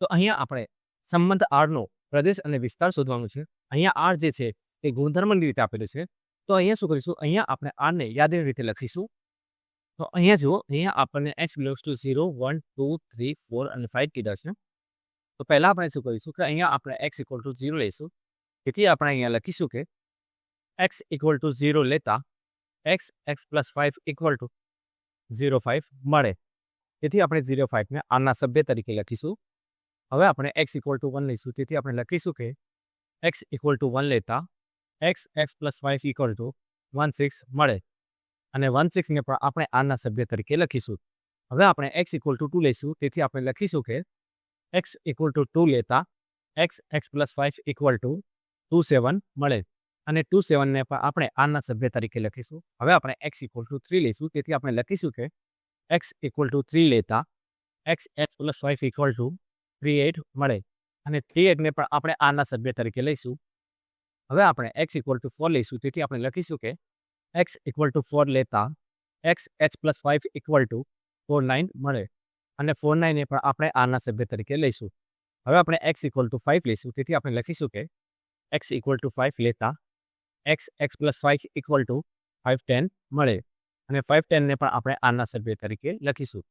તો અહીંયા આપણે સંબંધ આરનો પ્રદેશ અને વિસ્તાર શોધવાનું છે. અહીંયા આર જે છે તે ગુણધર્મની રીતે આપેલું છે. તો અહીંયા શું કરીશું, અહીંયા આપણે આરને યાદીની રીતે લખીશું. તો અહીંયા જુઓ, અહીંયા આપણને એક્સ બિલોંગ્સ ટુ 0 1 2 3 4 અને 5 કીધા છે. તો પહેલાં આપણે શું કરીશું કે અહીંયા આપણે એક્સ ઇક્વલ ટુ 0 લઈશું, તેથી આપણે અહીંયા લખીશું કે એક્સ ઇક્વલ ટુ 0 લેતા x x plus 5 equal to 0 5 મળે, તેથી આપણે 0 5 ને આરના સભ્ય તરીકે લખીશું. હવે આપણે એક્સ ઇક્વલ ટુ 1 લઈશું, તેથી આપણે લખીશું કે એક્સ ઇક્વલ ટુ 1 લેતા x x plus 5 equal to 1 6 મળે, અને 1 6 ને પણ આપણે આરના સભ્ય તરીકે લખીશું. હવે આપણે એક્સ ઇક્વલ ટુ 2 લઈશું, તેથી આપણે લખીશું કે એક્સ ઇક્વલ ટુ 2 લેતા x x plus 5 equal to 2 7 મળે, અને 2 7 ને પણ આપણે આરના સભ્ય તરીકે લખીશું. હવે આપણે એક્સ ઇક્વલ ટુ 3 લઈશું, તેથી આપણે લખીશું કે એક્સ ઇક્વલ ટુ 3 લેતા x x plus 5 equal to 3 8 મળે, અને 3 8 ને પણ આપણે આરના સભ્ય તરીકે લઈશું. હવે આપણે એક્સ ઇક્વલ ટુ 4 લઈશું, તેથી આપણે લખીશું કે એક્સ ઇક્વલ ટુ 4 લેતા x x plus 5 equal to 4 9 મળે, અને 4 9 ને પણ આપણે આરના સભ્ય તરીકે લઈશું. હવે આપણે એક્સ ઇક્વલ ટુ 5 લઈશું, તેથી આપણે લખીશું કે એક્સ ઇક્વલ ટુ 5 લેતા x x plus 5 equal to 5 10 મળે, અને 5 10 ને પણ આપણે આરના સભ્ય તરીકે લખીશું.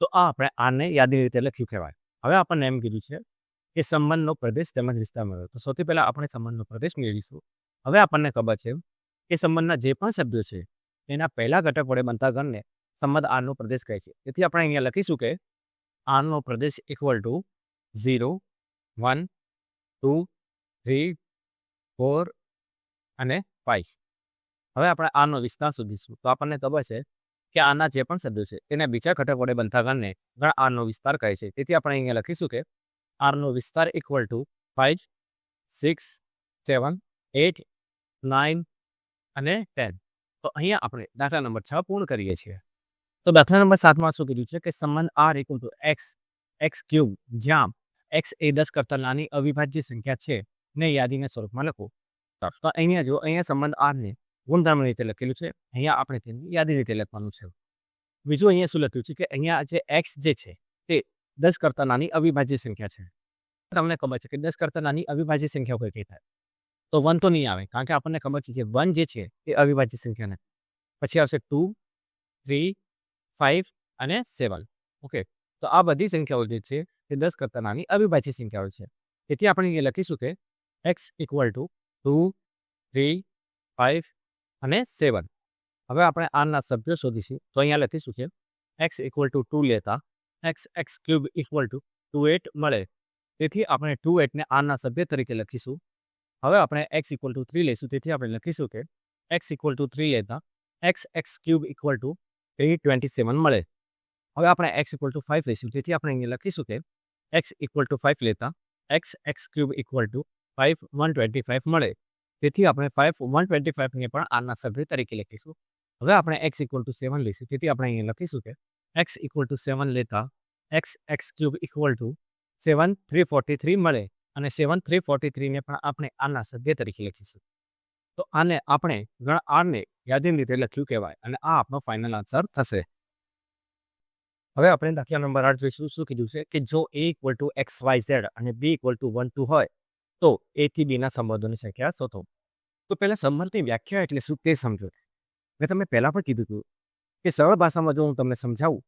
તો આ આપણે આરને યાદીની રીતે લખ્યું કહેવાય. હવે આપણને એમ કીધું છે કે સંબંધનો પ્રદેશ તેમજ વિસ્તાર મેળવો. તો સૌથી પહેલાં આપણે સંબંધનો પ્રદેશ મેળવીશું. હવે આપણને ખબર છે કે સંબંધના જે પણ સભ્યો છે એના પહેલા ઘટક વડે બનતા ગણને સંબંધ આરનો પ્રદેશ કહે છે. તેથી આપણે અહીંયા લખીશું કે આરનો પ્રદેશ ઇક્વલ ટુ 0, 1, 2, 3, 4 અને 5. હવે આપણે આરનો વિસ્તાર શોધીશું. તો આપણને ખબર છે કે આના જે પણ સભ્યો છે તેને બીજા ઘટક વડે બનતા ગણને ગણ આરનો વિસ્તાર કહે છે. તેથી આપણે અહીંયા લખીશું કે આરનો વિસ્તાર ઇક્વલ ટુ 5, 6, 7, 8, 9 અને 10. તો અહીંયા આપણે દાખલા નંબર 6 પૂર્ણ કરીએ છીએ. તો દાખલા નંબર 7માં શું કીધું છે કે સંબંધ R equal to x cube, જ્યાં x એ 10 કરતાં નાની અવિભાજ્ય સંખ્યા છે ને યાદીના સ્વરૂપમાં લખો. તો અહીંયા જો અહીંયા સંબંધ આરને ગુણધર્મ રીતે લખેલું છે, અહીંયા આપણે તેને યાદી રીતે લખવાનું છે. બીજું અહીંયા શું લખ્યું છે કે અહીંયા જે x જે છે તે 10 કરતાં નાની અવિભાજ્ય સંખ્યા છે. તમને ખબર છે કે 10 કરતાં નાની અવિભાજ્ય સંખ્યા કોઈ કઈ થાય તો 1 તો નહીં આવે, કારણ કે આપણને ખબર છે કે 1 જે છે એ અવિભાજ્ય સંખ્યા નથી. પછી આવશે 2, 3, 5 અને 7. ઓકે, તો આ બધી સંખ્યાઓ જે છે તે 10 કરતાં નાની અવિભાજ્ય સંખ્યાઓ છે. તેથી આપણે અહીંયા લખીશું કે x ઇક્વલ ટુ 2, 3, 5 અને 7. હવે આપણે આરના સભ્યો શોધીશું. તો અહીંયા લખીશું કે x ઇક્વલ ટુ 2 લેતા x ક્યુબ ઇક્વલ ટુ 2/8 મળે. તેથી આપણે 2/8 ને આરના સભ્ય તરીકે લખીશું. હવે આપણે x ઇક્વલ ટુ 3 લઈશું. તેથી આપણે લખીશું કે x ઇક્વલ ટુ 3 લેતા x ક્યુબ ઇક્વલ ટુ 327 મળે. હવે આપણે x ઇક્વલ ટુ 5 લઈશું. તેથી આપણે અહીંયા લખીશું કે x ઇક્વલ ટુ 5 લેતા x ક્યુબ ઇક્વલ ટુ 125 મળે. તેથી આપણે 125 ને પણ આરના સભ્ય તરીકે લખીશું. હવે આપણે x ઇક્વલ ટુ 7 લઈશું. તેથી આપણે અહીંયા લખીશું કે x ઇક્વલ ટુ 7 લેતા x ક્યુબ ઇક્વલ ટુ 343 મળે અને 343 ને પણ આપણે આના સભ્ય તરીકે લખીશું. તો આને આપણે ગણ આરને યાદીની રીતે લખ્યું કહેવાય અને આ આપણો ફાઇનલ આન્સર થશે. હવે આપણે દાખલા નંબર 8 જોઈશું. શું કીધું છે કે જો a ઇક્વલ ટુ xyz અને b ઇક્વલ ટુ 1, 2 હોય તો a થી b ના સંબંધોની સંખ્યા શોધો. તો પહેલા સંબંધની વ્યાખ્યા એટલે શું તે સમજો. મેં તમને પહેલા પણ કીધું હતું કે સરળ ભાષામાં જો હું તમને સમજાવું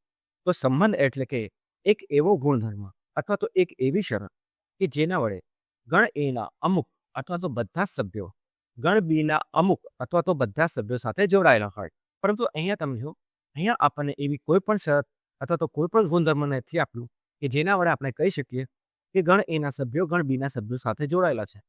તો સંબંધ એટલે કે એક એવો ગુણધર્મ અથવા તો એક એવી શરત કે જેના વડે ગણ a ના અમુક અથવા તો બધા સભ્યો ગણ b ના અમુક અથવા તો બધા સભ્યો સાથે જોડાયેલા હોય. પરંતુ અહીંયા તમે જો અહીંયા આપણને એવી કોઈ પણ શરત અથવા તો કોઈ પણ ગુણધર્મ નથી આપ્યું કે જેના વડે આપણે કહી શકીએ કે ગણ a ના સભ્યો ગણ b ના સભ્યો સાથે જોડાયેલા છે.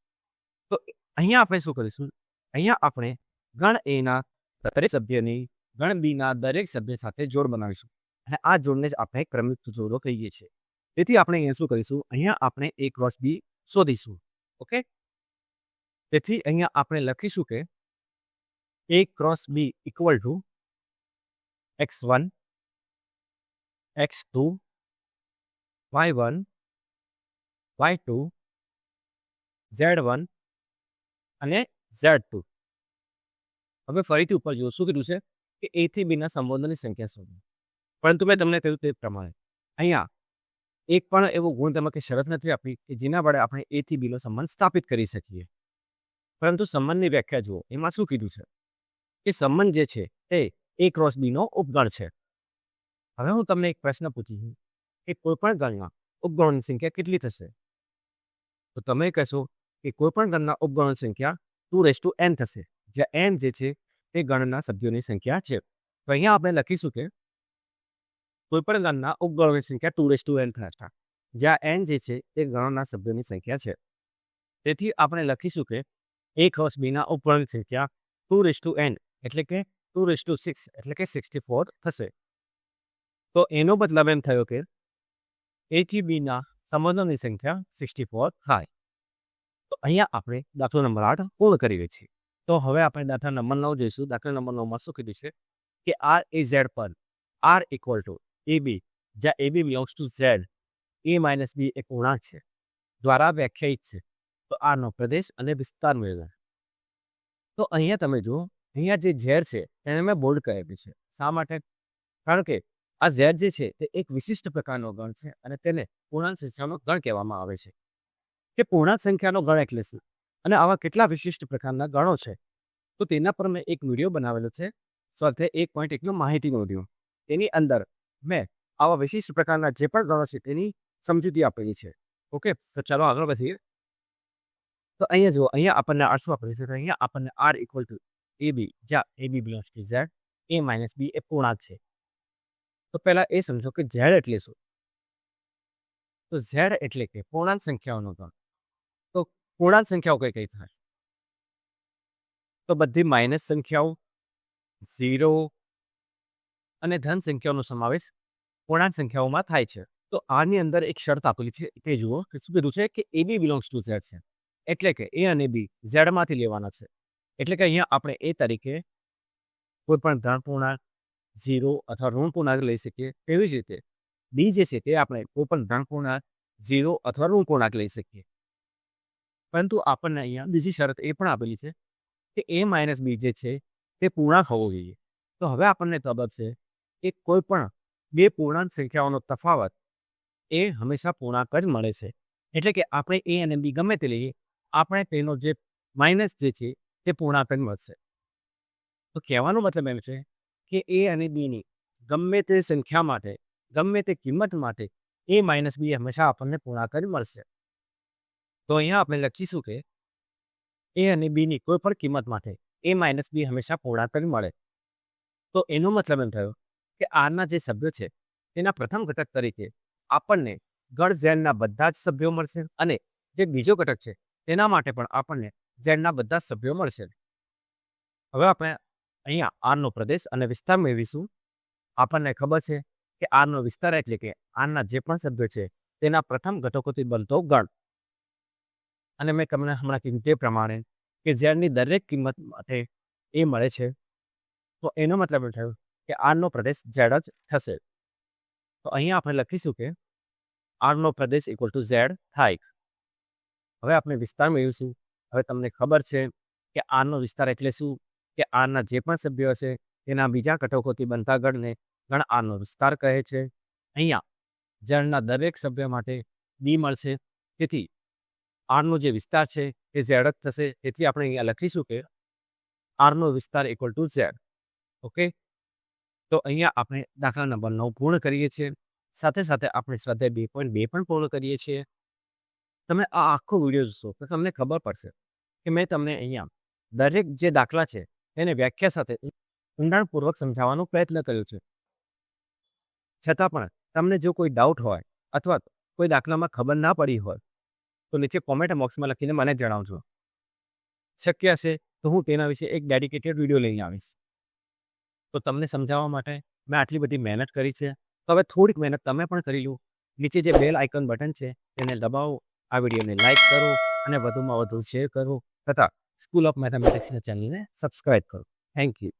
તો અહીંયા આપણે શું કરીશું, અહીંયા આપણે ગણ a ના દરેક સભ્યની ગણ b ના દરેક સભ્ય સાથે જોડ બનાવીશું અને આ જોડને જ આપણે ક્રમિક જોડો કહીએ છીએ. તેથી આપણે અહીંયા શું કરીશું, અહીંયા આપણે a ક્રોસ b શોધીશું. ઓકે, તેથી અહીંયા આપણે લખીશું કે a cross b equal to x1, x2, y1, y2, z1 અને z2. હવે ફરીથી ઉપર જુઓ શું કીધું છે કે a થી b ના સંબંધોની સંખ્યા શોધો. પરંતુ મેં તમને કહ્યું તે પ્રમાણે અહીંયા એક પણ એવો ગુણધર્મ કે શરત નથી આપી કે જેના વડે આપણે a થી b નો સંબંધ સ્થાપિત કરી શકીએ. પરંતુ સંબંધની વ્યાખ્યા જુઓ, એમાં શું કીધું છે કે સંબંધ જે છે તે a ક્રોસ b નો ઉપગણ છે. હવે હું તમને એક પ્રશ્ન પૂછું કે કોઈ પણ ગણના ઉપગણોની સંખ્યા કેટલી થશે? તો તમે કહેશો કે કોઈ પણ ગણના ઉપગણોની સંખ્યા 2n થશે, જ્યાં n જે છે તે ગણના સભ્યોની સંખ્યા છે. તો અહીંયા આપણે લખીશું કે કોઈ પણ ગણના ઉપગણોની સંખ્યા 2n થશે, જ્યાં n જે છે તે ગણના સભ્યોની સંખ્યા છે. તેથી આપણે લખીશું કે a ક્રોસ b ના ઉપગણોની સંખ્યા 2n એટલે કે 2/6 એટલે કે 64 થશે. તો એનો મતલબ એમ થયો કે a થી b ના સંબંધોની સંખ્યા 64 થાય. તો અહીંયા આપણે દાખલો નંબર 8 પૂર્ણ કરીએ છીએ. તો હવે આપણે દાખલા નંબર 9 જોઈશું. દાખલા નંબર 9માં શું કીધું છે કે r એ z પર r ઇક્વલ ટુ ab, જ્યાં ab belongs to z, a - b એ પૂર્ણાંક છે દ્વારા વ્યાખ્યાયિત છે. તો આરનો પ્રદેશ અને વિસ્તાર મેળવે. તો અહીંયા તમે જુઓ, અહીંયા જે z છે એને મેં બોલ્ડ કરેલું છે. શા માટે? કારણ કે આ z જે છે તે એક વિશિષ્ટ પ્રકારનો ગણ છે અને તેને પૂર્ણાંક સંખ્યાનો ગણ કહેવામાં આવે છે. કે પૂર્ણાંક સંખ્યાનો ગણ એટલે શું અને આવા કેટલા વિશિષ્ટ પ્રકારના ગણો છે, તો તેના પર મેં એક વિડીયો બનાવેલો છે, સ્વાધ્યાય 1.1 નો માહિતીનો વિડીયો. તેની અંદર મેં આવા વિશિષ્ટ પ્રકારના જે પણ ગણો છે તેની સમજૂતી આપેલી છે. ઓકે, તો ચાલો આગળ વધીએ. તો અહીંયા જુઓ, અહીંયા આપણને r શું આપેલું છે, તો અહીંયા આપણને r ઇક્વલ ટુ ab, જ્યાં ab belongs to z, a minus b એ પૂર્ણાંક છે. તો પહેલા એ સમજો કે ઝેડ એટલે શું? તો ઝેડ એટલે કે પૂર્ણાંક સંખ્યાઓનો ગણ. તો પૂર્ણાંક સંખ્યાઓ કઈ કઈ થાય? તો બધી માઇનસ સંખ્યાઓ, 0 અને ધન સંખ્યાઓનો સમાવેશ પૂર્ણાંક સંખ્યાઓમાં થાય છે. તો આની અંદર એક શરત આપેલી છે, તે જુઓ કે શું કીધું છે કે AB બિલોંગ્સ ટુ ઝેડ છે. એટલે કે A અને B ઝેડમાંથી લેવાના છે. એટલે કે અહીંયા આપણે એ તરીકે કોઈ પણ ધન પૂર્ણાંક, 0 અથવા ઋણ પૂર્ણાંક લઈ શકીએ. તેવી જ રીતે બી જે છે તે આપણે કોઈ પણ ધન પૂર્ણાંક, 0 અથવા ઋણ પૂર્ણાંક લઈ શકીએ. પરંતુ આપણને અહીંયા બીજી શરત એ પણ આપેલી છે કે A માઇનસ બી જે છે તે પૂર્ણાંક હોવો જોઈએ. તો હવે આપણને ખબર છે કે કોઈ પણ બે પૂર્ણાંક સંખ્યાઓનો તફાવત એ હંમેશા પૂર્ણાંક જ મળે છે. એટલે કે આપણે A અને B ગમે તે લઈએ, આપણે તેનો જે માઇનસ જે છે તે પૂર્ણાંક જ મળશે. તો કહેવાનો મતલબ એમ છે કે A અને Bની ગમે તે સંખ્યા માટે, ગમે તે કિંમત માટે A માઇનસ બી હંમેશા આપણને પૂર્ણાંક જ મળશે. તો અહીંયા આપણે લખીશું કે A અને Bની કોઈ પણ કિંમત માટે A માઇનસ બી હંમેશા પૂર્ણાંક જ મળે. તો એનો મતલબ એમ થયો કે આરના જે સભ્યો છે તેના પ્રથમ ઘટક તરીકે આપણને ગણ ઝેડના બધા જ સભ્યો મળશે અને જે બીજો ઘટક છે તેના માટે પણ આપણને ઝેડના બધા જ સભ્યો મળશે. હવે આપણે અહીંયા આરનો પ્રદેશ અને વિસ્તાર મેળવીશું. આપણને ખબર છે કે આરનો વિસ્તાર એટલે કે આરના જે પણ સભ્યો છે તેના પ્રથમ ઘટકોથી બનતો ગણ. અને મેં તમને હમણાં કીધું તે પ્રમાણે કે ઝેડની દરેક કિંમત માટે એ મળે છે. તો એનો મતલબ એમ થયો કે આરનો પ્રદેશ ઝેડ જ થશે. તો અહીંયા આપણે લખીશું કે આરનો પ્રદેશ ઇક્વલ ટુ ઝેડ થાય. હવે આપણે વિસ્તાર મેળવીશું. હવે તમને ખબર છે કે આરનો વિસ્તાર એટલે શું? કે આરના જે પણ સભ્યો હશે તેના બીજા ઘટકોથી બનતા ગણને ગણ આરનો વિસ્તાર કહે છે. અહીંયા ઝેડના દરેક સભ્ય માટે બી મળશે. તેથી આરનો જે વિસ્તાર છે એ ઝેડ જ થશે. તેથી આપણે અહીંયા લખીશું કે આરનો વિસ્તાર ઇક્વલ ટુ ઝેડ. ઓકે, તો અહીંયા આપણે દાખલા નંબર 9 પૂર્ણ કરીએ છીએ. સાથે સાથે આપણે સ્વાધ્યાય 2.2 પણ પૂર્ણ કરીએ છીએ. તમે આ આખો વિડીયો જોશો તો તમને ખબર પડશે કે મેં તમને અહીંયા દરેક જે દાખલા છે તેને વ્યાખ્યા સાથે ઊંડાણપૂર્વક સમજાવવાનો પ્રયત્ન કર્યો છે. છતાં પણ તમને જો કોઈ ડાઉટ હોય અથવા કોઈ દાખલામાં ખબર ના પડી હોય તો નીચે કોમેન્ટ બોક્સમાં લખીને મને જણાવજો. શક્ય હશે તો હું તેના વિશે એક ડેડિકેટેડ વિડીયો લઈને આવીશ. તો તમને સમજાવવા માટે મેં આટલી બધી મહેનત કરી છે. તો હવે થોડીક મહેનત તમે પણ કરી લો. નીચે જે બેલ આઇકન બટન છે તેને દબાવો, આ વિડીયોને લાઇક કરો અને વધુમાં વધુ શેર કરો તથા સ્કૂલ ઓફ મેથેમેટિક્સના ચેનલને સબસ્ક્રાઇબ કરો. Thank you.